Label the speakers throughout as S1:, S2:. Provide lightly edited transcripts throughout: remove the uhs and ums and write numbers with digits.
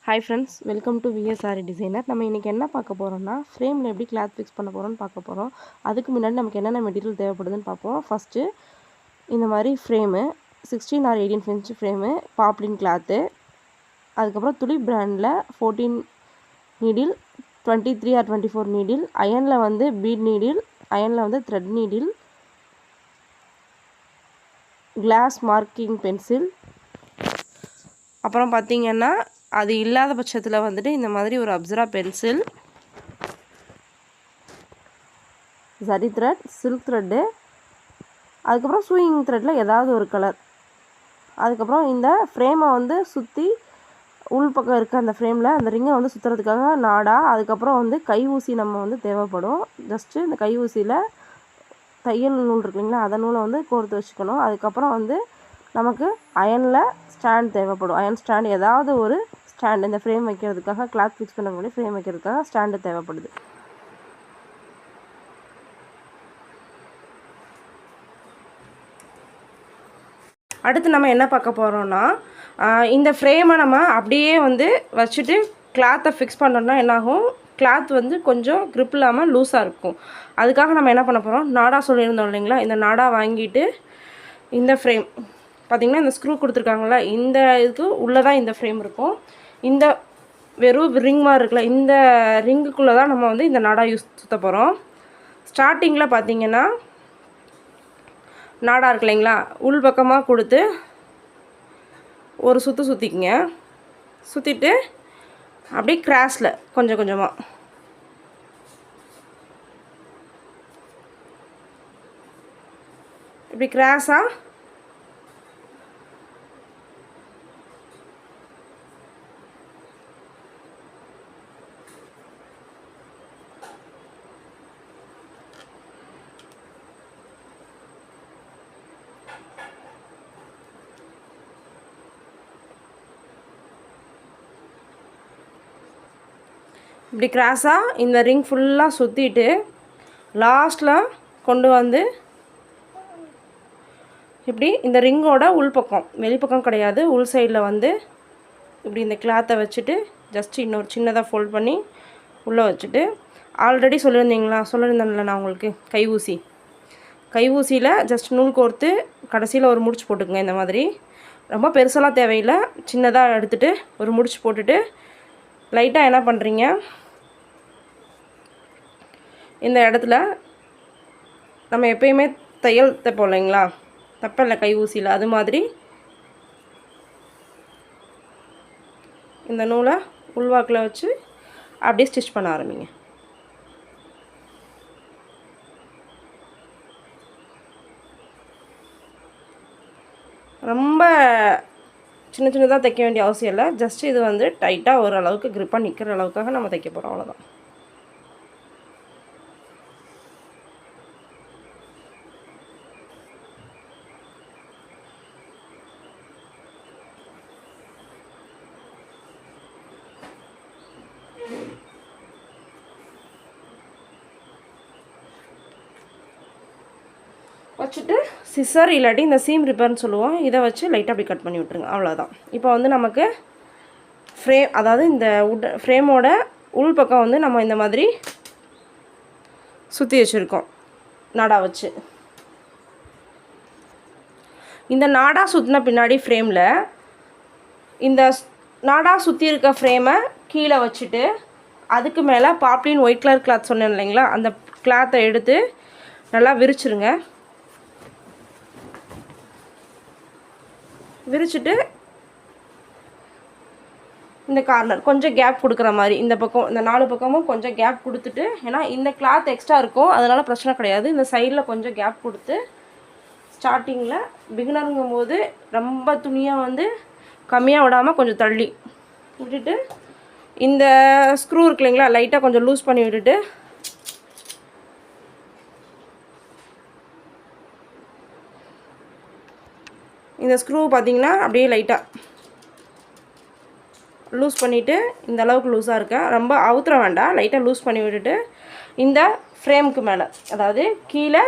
S1: Hi friends, welcome to VSR designer. நம்ம இன்றைக்கி என்ன பார்க்க போகிறோம்னா, ஃப்ரேமில் எப்படி கிளாத் ஃபிக்ஸ் பண்ண போகிறோம்னு பார்க்க போகிறோம். அதுக்கு முன்னாடி நமக்கு என்னென்ன மெட்டீரியல் தேவைப்படுதுன்னு பார்ப்போம். ஃபஸ்ட்டு இந்த மாதிரி frame 16 or 18 inch frame, poplin cloth, அதுக்கப்புறம் துளி பிராண்டில் 14 நீடில், 23 or 24 நீடில், அயனில் வந்து பீட் நீடில், அயனில் வந்து thread needle, class marking pencil, அப்புறம் பார்த்திங்கன்னா அது இல்லாத பட்சத்தில் வந்துட்டு இந்த மாதிரி ஒரு Apsara pencil, zari thread, silk thread, அதுக்கப்புறம் சூயிங் த்ரெட்டில் ஏதாவது ஒரு கலர். அதுக்கப்புறம் இந்த ஃப்ரேமை வந்து சுற்றி உள்பக்கம் இருக்க அந்த ஃப்ரேமில் அந்த ரிங்கை வந்து சுற்றுறதுக்காக நாடா, அதுக்கப்புறம் வந்து கை ஊசி நம்ம வந்து தேவைப்படும். ஜஸ்ட்டு இந்த கை ஊசியில் தையல் நூல் இருக்கு இல்லைங்களா, அதை நூலை வந்து கோர்த்து வச்சுக்கணும். அதுக்கப்புறம் வந்து நமக்கு அயனில் ஸ்டாண்ட் தேவைப்படும். அயன் ஸ்டாண்ட், ஏதாவது ஒரு ஸ்டாண்ட் இந்த ஃப்ரேம் வைக்கிறதுக்காக, கிளாத் ஃபிக்ஸ் பண்ணக்கூடிய ஃப்ரேம் வைக்கிறதுக்காக ஸ்டாண்டு தேவைப்படுது. அடுத்து நம்ம என்ன பார்க்க போகிறோம்னா, இந்த ஃப்ரேமை நம்ம அப்படியே வந்து வச்சுட்டு கிளாத்தை ஃபிக்ஸ் பண்ணோம்னா என்னாகும், கிளாத் வந்து கொஞ்சம் க்ரிப் இல்லாமல் லூஸாக இருக்கும். அதுக்காக நம்ம என்ன பண்ண போகிறோம், நாடா சொல்லியிருந்தோம் இல்லைங்களா, இந்த நாடா வாங்கிட்டு இந்த ஃப்ரேம் பார்த்திங்கன்னா இந்த ஸ்க்ரூ கொடுத்துருக்காங்களா, இந்த இதுக்கு உள்ளே தான் இந்த ஃப்ரேம் இருக்கும். இந்த வெறும் ரிங் மாதிரி இருக்குல்ல, இந்த ரிங்குக்குள்ளே தான் நம்ம வந்து இந்த நாடா சுற்ற போகிறோம். ஸ்டார்டிங்கில் பார்த்திங்கன்னா நாடா இருக்கு இல்லைங்களா, உள் பக்கமாக கொடுத்து ஒரு சுற்றிக்கிங்க. சுற்றிட்டு அப்படியே கிராஸில் கொஞ்சம் கொஞ்சமாக இப்படி கிராஸாக இப்படி கிராஸாக இந்த ரிங் ஃபுல்லாக சுற்றிட்டு லாஸ்ட்டில் கொண்டு வந்து இப்படி இந்த ரிங்கோட உள்பக்கம், வெளிப்பக்கம் கிடையாது, உள் சைடில் வந்து இப்படி இந்த கிளாத்தை வச்சுட்டு ஜஸ்ட் இன்னொரு சின்னதாக ஃபோல்ட் பண்ணி உள்ளே வச்சுட்டு, ஆல்ரெடி சொல்லியிருந்தேன்ல நான் உங்களுக்கு கை ஊசியில் ஜஸ்ட் நூல் கோர்த்து கடைசியில் ஒரு முடிச்சு போட்டுக்குங்க. இந்த மாதிரி ரொம்ப பெருசெல்லாம் தேவையில்லை, சின்னதாக எடுத்துகிட்டு ஒரு முடிச்சு போட்டுட்டு லைட்டாக என்ன பண்ணுறீங்க, இந்த இடத்துல நம்ம எப்பயுமே தையல் தைப்போம் இல்லைங்களா, தப்பில்லை கை ஊசியில், அது மாதிரி இந்த நூலை உள்வாக்கில் வச்சு அப்படியே ஸ்டிச் பண்ண ஆரம்பிங்க. ரொம்ப சின்னதாக தைக்க வேண்டிய அவசியம் இல்லை, ஜஸ்ட் இது வந்து டைட்டாக ஓரளவுக்கு க்ரிப்பாக நிற்கிற அளவுக்காக நம்ம தைக்க போகிறோம், அவ்வளோதான். வச்சுட்டு சிசர் இல்லாட்டி இந்த சீம் ரிப்பர்னு சொல்லுவோம், இதை வச்சு லைட்டாக அப்படி கட் பண்ணி விட்டுருங்க, அவ்வளோதான். இப்போ வந்து நமக்கு ஃப்ரேம், அதாவது இந்த ஃப்ரேமோட உள் பக்கம் வந்து நம்ம இந்த மாதிரி சுற்றி வச்சுருக்கோம் நாடா வச்சு. இந்த நாடா சுற்றின பின்னாடி ஃப்ரேமில் இந்த நாடா சுற்றி இருக்க ஃப்ரேமை கீழே வச்சுட்டு அதுக்கு மேலே பாப்ளின் ஒயிட் கலர் கிளாத் சொன்னேன் இல்லைங்களா, அந்த கிளாத்தை எடுத்து நல்லா விரிச்சிருங்க. விரிச்சிட்டு இந்த கார்னர் கொஞ்சம் கேப் கொடுக்குற மாதிரி, இந்த பக்கம் இந்த 4 பக்கமும் கொஞ்சம் கேப் கொடுத்துட்டு, ஏன்னா இந்த கிளாத் எக்ஸ்ட்ரா இருக்கும், அதனால் பிரச்சனை கிடையாது. இந்த சைடில் கொஞ்சம் கேப் கொடுத்து ஸ்டார்டிங்கில் பிகினருங்கும் போது ரொம்ப துணியாக வந்து கம்மியாக விடாமல் கொஞ்சம் தள்ளி விட்டுட்டு, இந்த ஸ்க்ரூ இருக்கு இல்லைங்களா, லைட்டாக கொஞ்சம் லூஸ் பண்ணி விட்டுட்டு இந்த ஸ்க்ரூ பார்த்திங்கன்னா அப்படியே லைட்டாக லூஸ் பண்ணிவிட்டு, இந்த அளவுக்கு லூஸாக இருக்க, ரொம்ப அவுத்துற வேண்டாம், லைட்டாக லூஸ் பண்ணி விட்டுட்டு இந்த ஃப்ரேமுக்கு மேலே, அதாவது கீழே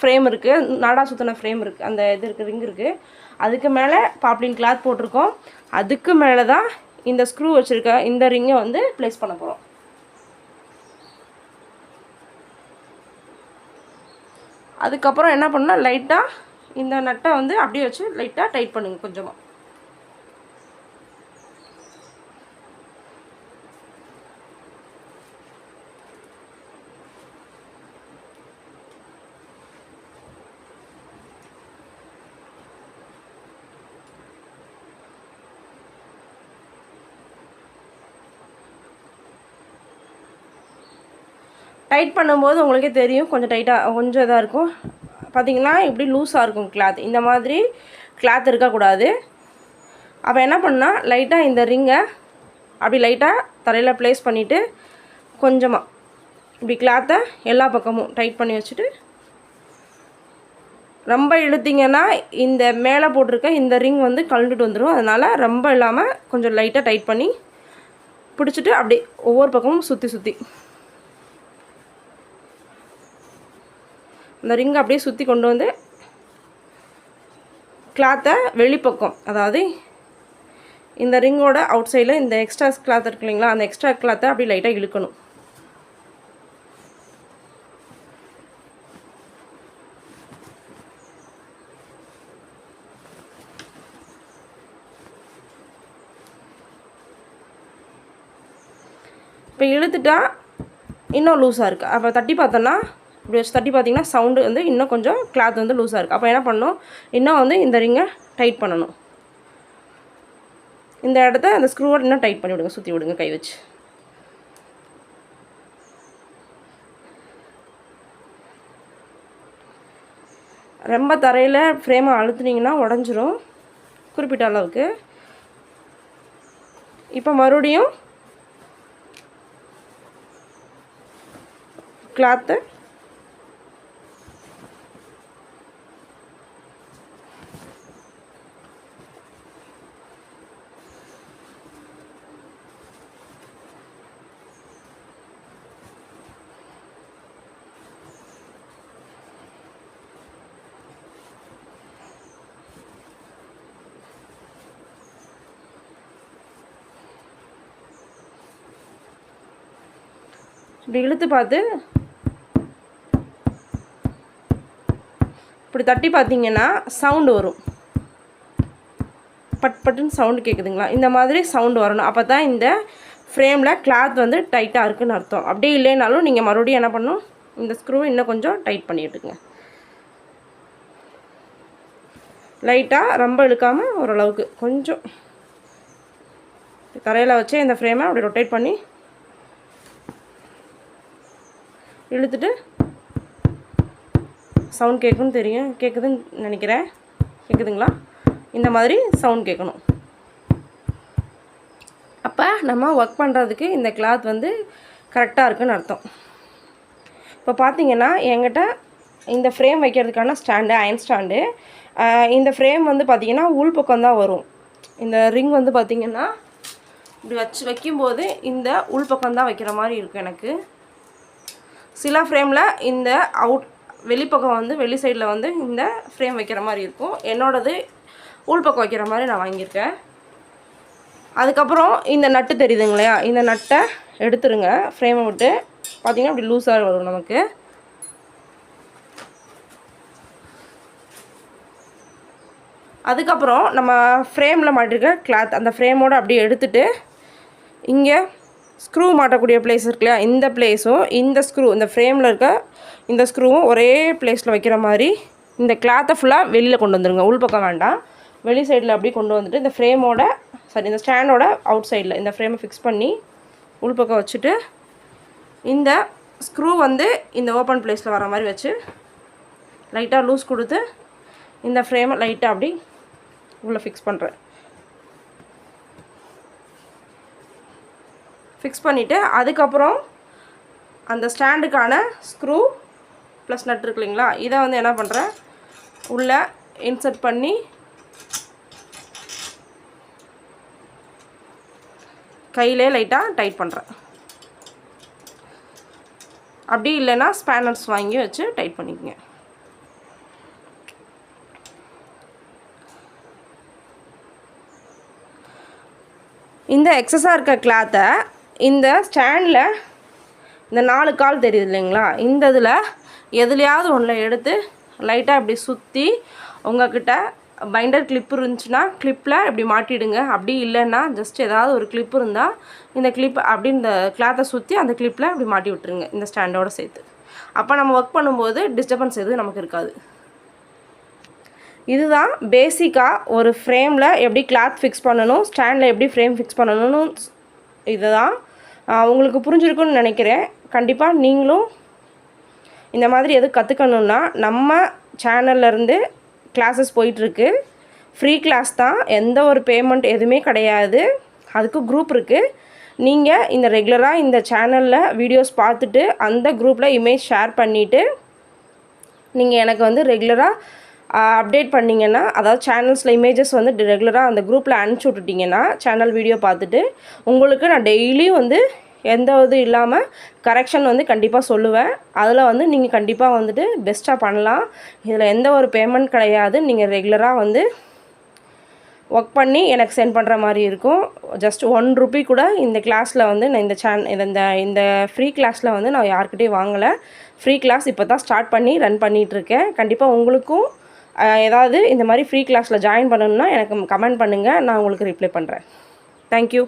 S1: ஃப்ரேம் இருக்குது, நாடா சுற்றின ஃப்ரேம் இருக்குது, அந்த இது இருக்குது, ரிங் இருக்குது, அதுக்கு மேலே பாப்ளின் கிளாத் போட்டிருக்கோம். அதுக்கு மேலே தான் இந்த ஸ்க்ரூ வச்சுருக்க இந்த ரிங்கை வந்து ப்ளேஸ் பண்ண போகிறோம். அதுக்கப்புறம் என்ன பண்ணால் லைட்டாக இந்த நட்டை வந்து அப்படியே வச்சு லைட்டாக டைட் பண்ணுங்கள் கொஞ்சமாக. டைட் பண்ணும்போது உங்களுக்கே தெரியும் கொஞ்சம் டைட்டாக கொஞ்சம் இதாக இருக்கும். பார்த்திங்கன்னா இப்படி லூஸாக இருக்கும் கிளாத். இந்த மாதிரி கிளாத் இருக்கக்கூடாது. அப்போ என்ன பண்ணால் லைட்டாக இந்த ரிங்கை அப்படி லைட்டாக தரையில் ப்ளேஸ் பண்ணிவிட்டு கொஞ்சமாக இப்படி கிளாத்தை எல்லா பக்கமும் டைட் பண்ணி வச்சுட்டு, ரொம்ப இழுத்திங்கன்னா இந்த மேலே போட்டிருக்க இந்த ரிங் வந்து கழண்டுட்டு வந்துடும். அதனால் ரொம்ப இல்லாமல் கொஞ்சம் லைட்டாக டைட் பண்ணி பிடிச்சிட்டு அப்படி ஒவ்வொரு பக்கமும் சுற்றி சுற்றி இந்த ரிங்கை அப்படியே சுற்றி கொண்டு வந்து கிளாத்தை வெளிப்பக்கம், அதாவது இந்த ரிங்கோட அவுட் சைடில் இந்த எக்ஸ்ட்ரா கிளாத் இருக்கு இல்லைங்களா, அந்த எக்ஸ்ட்ரா கிளாத்தை அப்படி லைட்டாக இழுக்கணும். இப்போ இழுத்துட்டா இன்னும் லூஸாக இருக்குது. அப்போ தட்டி பார்த்தோன்னா இப்படி வச்சு தட்டி பார்த்திங்கன்னா சவுண்டு வந்து இன்னும் கொஞ்சம் கிளாத் வந்து லூஸாக இருக்குது. அப்போ என்ன பண்ணணும், இன்னும் வந்து இந்த ரிங்கை டைட் பண்ணணும். இந்த இடத்த அந்த ஸ்க்ரூவோட இன்னும் டைட் பண்ணி விடுங்க, சுற்றி விடுங்க கை வச்சு. ரொம்ப தரையில் ஃப்ரேமை அழுத்துனீங்கன்னா உடஞ்சிரும் குறிப்பிட்ட அளவுக்கு. இப்போ மறுபடியும் கிளாத்தை இப்படி இழுத்து பார்த்து இப்படி தட்டி பார்த்தீங்கன்னா சவுண்டு வரும். பட் பட்டுன்னு சவுண்டு கேட்குதுங்களா, இந்த மாதிரி சவுண்டு வரணும். அப்போ தான் இந்த ஃப்ரேமில் கிளாத் வந்து டைட்டாக இருக்குதுன்னு அர்த்தம். அப்படியே இல்லைனாலும் நீங்கள் மறுபடியும் என்ன பண்ணணும், இந்த ஸ்க்ரூவை இன்னும் கொஞ்சம் டைட் பண்ணிட்டுங்க. லைட்டாக ரொம்ப இழுக்காமல் ஓரளவுக்கு கொஞ்சம் தரையில் வச்சு இந்த ஃப்ரேமை அப்படி ரொட்டேட் பண்ணி இழுத்துட்டு சவுண்ட் கேட்குன்னு தெரியும், கேட்குதுன்னு நினைக்கிறேன். கேட்குதுங்களா, இந்த மாதிரி சவுண்ட் கேட்கணும். அப்போ நம்ம ஒர்க் பண்ணுறதுக்கு இந்த கிளாத் வந்து கரெக்டாக இருக்குதுன்னு அர்த்தம். இப்போ பார்த்திங்கன்னா என்கிட்ட இந்த ஃப்ரேம் வைக்கிறதுக்கான ஸ்டாண்டு, அயன் ஸ்டாண்டு. இந்த ஃப்ரேம் வந்து பார்த்திங்கன்னா உள் பக்கம் தான் வரும். இந்த ரிங் வந்து பார்த்திங்கன்னா இப்படி வைக்கும்போது இந்த உள் பக்கம் தான் வைக்கிற மாதிரி இருக்கும் எனக்கு. சில ஃப்ரேமில் இந்த வெளிப்பக்கம் வந்து வெளி சைடில் வந்து இந்த ஃப்ரேம் வைக்கிற மாதிரி இருக்கும். என்னோடது உள்பக்கம் வைக்கிற மாதிரி நான் வாங்கியிருக்கேன். அதுக்கப்புறம் இந்த நட்டு தெரியுதுங்க இல்லையா, இந்த நட்டை எடுத்துருங்க ஃப்ரேமை விட்டு. பார்த்திங்கன்னா அப்படி லூஸாக வரும் நமக்கு. அதுக்கப்புறம் நம்ம ஃப்ரேமில் மாட்டிருக்க கிளாத் அந்த ஃப்ரேமோடு அப்படியே எடுத்துகிட்டு இங்கே ஸ்க்ரூ மாட்டக்கூடிய பிளேஸ் இருக்கு இல்லையா, இந்த பிளேஸும் இந்த ஸ்க்ரூ இந்த ஃப்ரேமில் இருக்க இந்த ஸ்க்ரூவும் ஒரே பிளேஸில் வைக்கிற மாதிரி இந்த கிளாத்தை ஃபுல்லாக வெளியில் கொண்டு வந்துடுங்க. உள்பக்கம் வேண்டாம், வெளி சைடில் அப்படி கொண்டு வந்துட்டு இந்த ஃப்ரேமோட இந்த ஸ்டாண்டோட அவுட் சைடில் இந்த ஃப்ரேமை ஃபிக்ஸ் பண்ணி உள்பக்கம் வச்சுட்டு இந்த ஸ்க்ரூ வந்து இந்த ஓப்பன் பிளேஸில் வர மாதிரி வச்சு லைட்டாக லூஸ் கொடுத்து இந்த ஃப்ரேமை லைட்டாக அப்படி உள்ளே ஃபிக்ஸ் பண்ணுறேன். ஃபிக்ஸ் பண்ணிவிட்டு அதுக்கப்புறம் அந்த ஸ்டாண்டுக்கான ஸ்க்ரூ ப்ளஸ் நட் இருக்கு இல்லைங்களா, இதை வந்து என்ன பண்ணுறேன், உள்ளே இன்சர்ட் பண்ணி கையிலே லைட்டாக டைட் பண்ணுறேன். அப்படி இல்லைன்னா ஸ்பேனர்ஸ் வாங்கி வச்சு டைட் பண்ணிக்கங்க. இந்த எக்ஸஸாக இருக்க கிளாத்தை இந்த ஸ்டாண்டில் இந்த 4 கால் தெரியுது இல்லைங்களா, இந்த இதில் எதுலையாவது ஒன்றில் எடுத்து லைட்டாக இப்படி சுற்றி உங்கள்கிட்ட பைண்டர் கிளிப் இருந்துச்சுன்னா கிளிப்பில் இப்படி மாட்டிடுங்க. அப்படி இல்லைன்னா ஜஸ்ட் ஏதாவது ஒரு கிளிப் இருந்தால் இந்த கிளிப் அப்படி இந்த கிளாத்தை சுற்றி அந்த கிளிப்பில் இப்படி மாட்டி விட்டுருங்க இந்த ஸ்டாண்டோடு சேர்த்து. அப்போ நம்ம ஒர்க் பண்ணும்போது டிஸ்டர்பன்ஸ் எதுவும் நமக்கு இருக்காது. இதுதான் பேசிக்காக ஒரு ஃப்ரேமில் எப்படி கிளாத் ஃபிக்ஸ் பண்ணணும், ஸ்டாண்டில் எப்படி ஃப்ரேம் ஃபிக்ஸ் பண்ணணும்னு இதுதான் உங்களுக்கு புரிஞ்சிருக்குன்னு நினைக்கிறேன். கண்டிப்பாக நீங்களும் இந்த மாதிரி எதுவும் கற்றுக்கணுன்னா நம்ம சேனல்லேருந்து கிளாஸஸ் போயிட்டுருக்கு. ஃப்ரீ கிளாஸ் தான், எந்த ஒரு பேமெண்ட் எதுவுமே கிடையாது. அதுக்கு குரூப் இருக்குது. நீங்கள் இந்த ரெகுலராக இந்த சேனலில் வீடியோஸ் பார்த்துட்டு அந்த குரூப்பில் இமேஜ் ஷேர் பண்ணிவிட்டு நீங்கள் எனக்கு வந்து ரெகுலராக அப்டேட் பண்ணிங்கன்னா, அதாவது சேனல்ஸில் இமேஜஸ் வந்து ரெகுலராக அந்த குரூப்பில் அனுப்பிச்சி விட்டுட்டிங்கன்னா சேனல் வீடியோ பார்த்துட்டு உங்களுக்கு நான் டெய்லியும் வந்து எந்த இது இல்லாமல் கரெக்ஷன் வந்து கண்டிப்பாக சொல்லுவேன். அதில் வந்து நீங்கள் கண்டிப்பாக வந்துட்டு பெஸ்ட்டாக பண்ணலாம். இதில் எந்த ஒரு பேமெண்ட் கிடையாது. நீங்கள் ரெகுலராக வந்து ஒர்க் பண்ணி எனக்கு சென்ட் பண்ணுற மாதிரி இருக்கும். ஜஸ்ட் 1 ரூபி கூட இந்த கிளாஸில் வந்து நான் இந்த ஃப்ரீ கிளாஸில் வந்து நான் யார்கிட்டையும் வாங்கலை. ஃப்ரீ கிளாஸ் இப்போ தான் ஸ்டார்ட் பண்ணி ரன் பண்ணிகிட்ருக்கேன். கண்டிப்பாக உங்களுக்கும் ஏதாவது இந்த மாதிரி ஃப்ரீ கிளாஸில் ஜாயின் பண்ணணுன்னா எனக்கு கமெண்ட் பண்ணுங்கள், நான் உங்களுக்கு ரிப்ளை பண்ணுறேன். தேங்க்யூ.